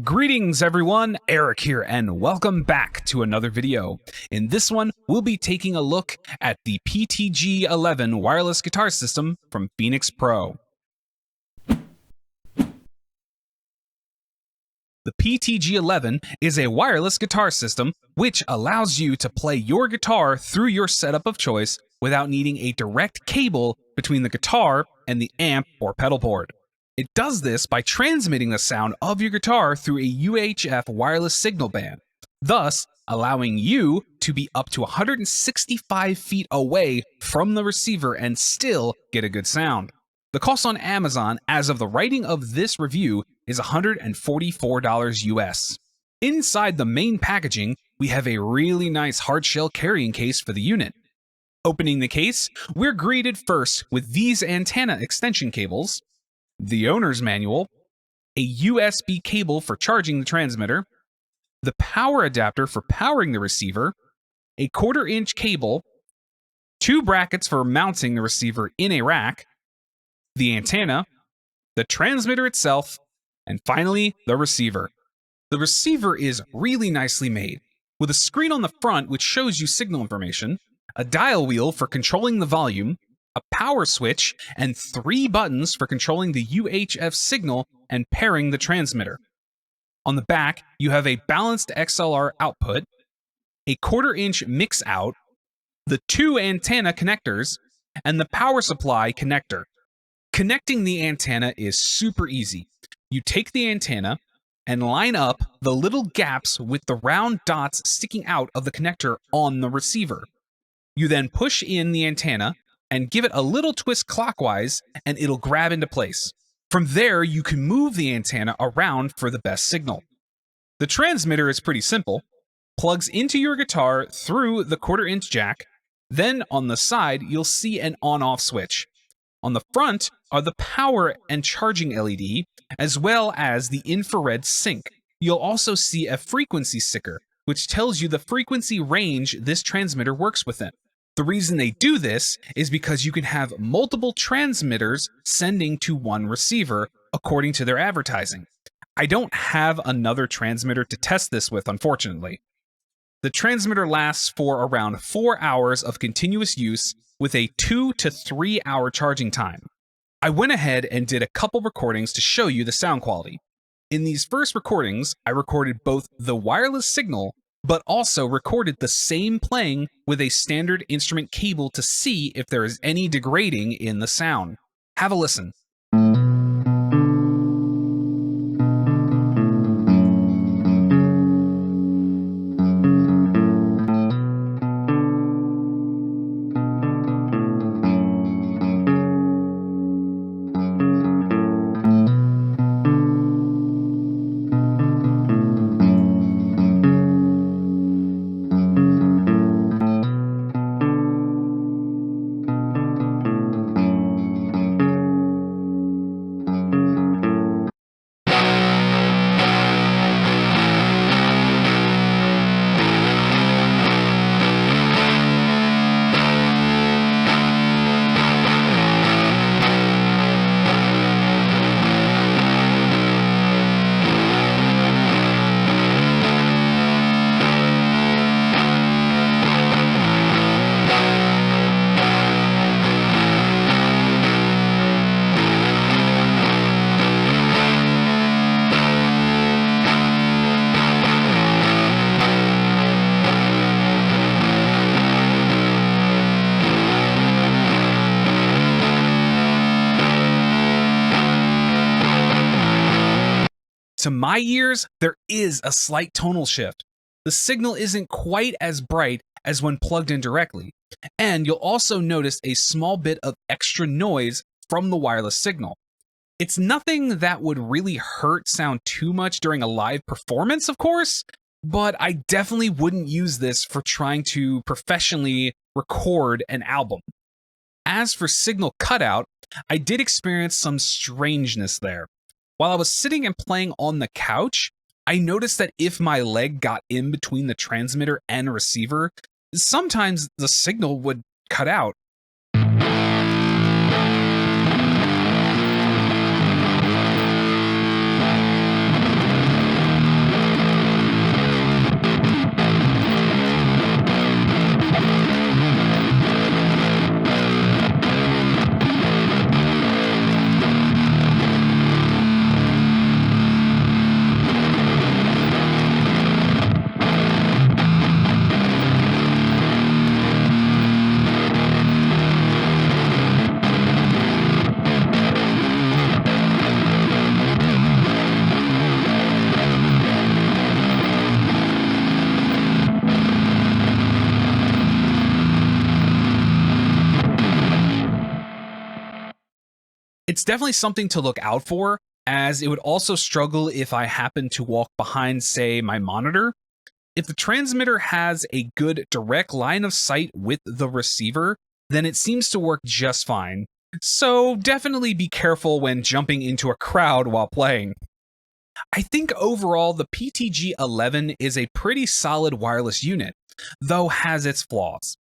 Greetings everyone, Eric here and welcome back to another video. In this one, we'll be taking a look at the PTG-11 wireless guitar system from Phenyx Pro. The PTG-11 is a wireless guitar system which allows you to play your guitar through your setup of choice without needing a direct cable between the guitar and the amp or pedal board. It does this by transmitting the sound of your guitar through a UHF wireless signal band, thus allowing you to be up to 165 feet away from the receiver and still get a good sound. The cost on Amazon as of the writing of this review is $144 US. Inside the main packaging, we have a really nice hardshell carrying case for the unit. Opening the case, we're greeted first with these antenna extension cables, the owner's manual, a USB cable for charging the transmitter, the power adapter for powering the receiver, a 1/4-inch cable, 2 brackets for mounting the receiver in a rack, the antenna, the transmitter itself, and finally, the receiver. The receiver is really nicely made, with a screen on the front which shows you signal information, a dial wheel for controlling the volume, a power switch, and 3 buttons for controlling the UHF signal and pairing the transmitter. On the back, you have a balanced XLR output, a 1/4-inch mix out, the 2 antenna connectors, and the power supply connector. Connecting the antenna is super easy. You take the antenna and line up the little gaps with the round dots sticking out of the connector on the receiver. You then push in the antenna and give it a little twist clockwise and it'll grab into place. From there, you can move the antenna around for the best signal. The transmitter is pretty simple. Plugs into your guitar through the 1/4-inch jack. Then on the side, you'll see an on-off switch. On the front are the power and charging LED, as well as the infrared sync. You'll also see a frequency sticker, which tells you the frequency range this transmitter works within. The reason they do this is because you can have multiple transmitters sending to one receiver, according to their advertising. I don't have another transmitter to test this with, unfortunately. The transmitter lasts for around 4 hours of continuous use with a 2 to 3 hour charging time. I went ahead and did a couple recordings to show you the sound quality. In these first recordings, I recorded both the wireless signal but also recorded the same playing with a standard instrument cable to see if there is any degrading in the sound. Have a listen. To my ears, there is a slight tonal shift. The signal isn't quite as bright as when plugged in directly, and you'll also notice a small bit of extra noise from the wireless signal. It's nothing that would really hurt sound too much during a live performance, of course, but I definitely wouldn't use this for trying to professionally record an album. As for signal cutout, I did experience some strangeness there. While I was sitting and playing on the couch, I noticed that if my leg got in between the transmitter and receiver, sometimes the signal would cut out. It's definitely something to look out for, as it would also struggle if I happen to walk behind, say, my monitor. If the transmitter has a good direct line of sight with the receiver, then it seems to work just fine. So definitely be careful when jumping into a crowd while playing. I think overall the PTG-11 is a pretty solid wireless unit, though has its flaws.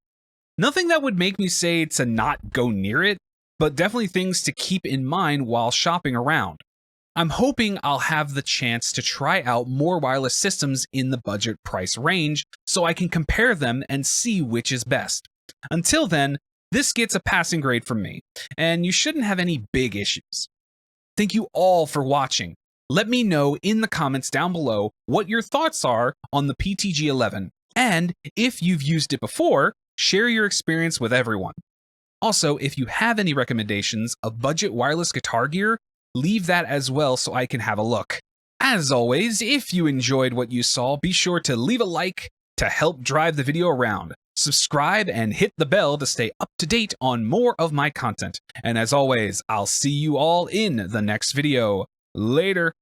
Nothing that would make me say to not go near it, but definitely things to keep in mind while shopping around. I'm hoping I'll have the chance to try out more wireless systems in the budget price range so I can compare them and see which is best. Until then, this gets a passing grade from me, and you shouldn't have any big issues. Thank you all for watching. Let me know in the comments down below what your thoughts are on the PTG-11, and if you've used it before, share your experience with everyone. Also, if you have any recommendations of budget wireless guitar gear, leave that as well so I can have a look. As always, if you enjoyed what you saw, be sure to leave a like to help drive the video around. Subscribe and hit the bell to stay up to date on more of my content. And as always, I'll see you all in the next video. Later.